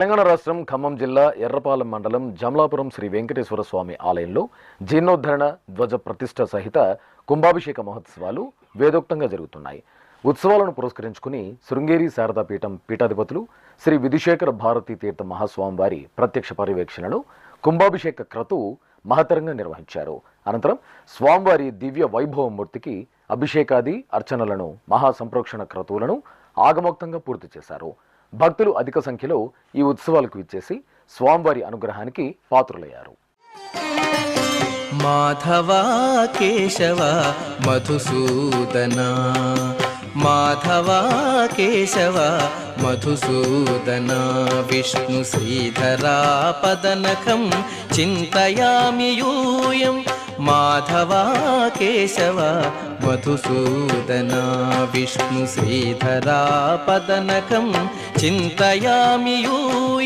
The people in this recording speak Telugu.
తెలంగాణ రాష్ట్రం ఖమ్మం జిల్లా ఎర్రపాలెం మండలం జమలాపురం శ్రీ వెంకటేశ్వర స్వామి ఆలయంలో జీర్ణోద్ధరణ ధ్వజ ప్రతిష్ఠ సహిత కుంభాభిషేక మహోత్సవాలు వేదోక్తంగా జరుగుతున్నాయి. ఉత్సవాలను పురస్కరించుకుని శృంగేరి శారదాపీఠం పీఠాధిపతులు శ్రీ విధుశేఖర భారతీ తీర్థ మహాస్వామి వారి ప్రత్యక్ష పర్యవేక్షణలో కుంభాభిషేక క్రతువు మహత్తరంగా నిర్వహించారు. అనంతరం స్వామివారి దివ్య వైభవమూర్తికి అభిషేకాది అర్చనలను మహాసంప్రోక్షణ క్రతువులను ఆగమోక్తంగా పూర్తి చేశారు. భక్తులు అధిక సంఖ్యలో ఈ ఉత్సవాలకు విచ్చేసి స్వామివారి అనుగ్రహానికి పాత్రులయ్యారు. మాధవ కేశవ మధుసూదన, మాధవ కేశవ మధుసూదన, విష్ణు శ్రీధరా పదనఖం చింతయామి యూయం. మాధవ కేశవ మధుసూదన, విష్ణు శ్రీధరా పదనఖం చింతయామి యూయం.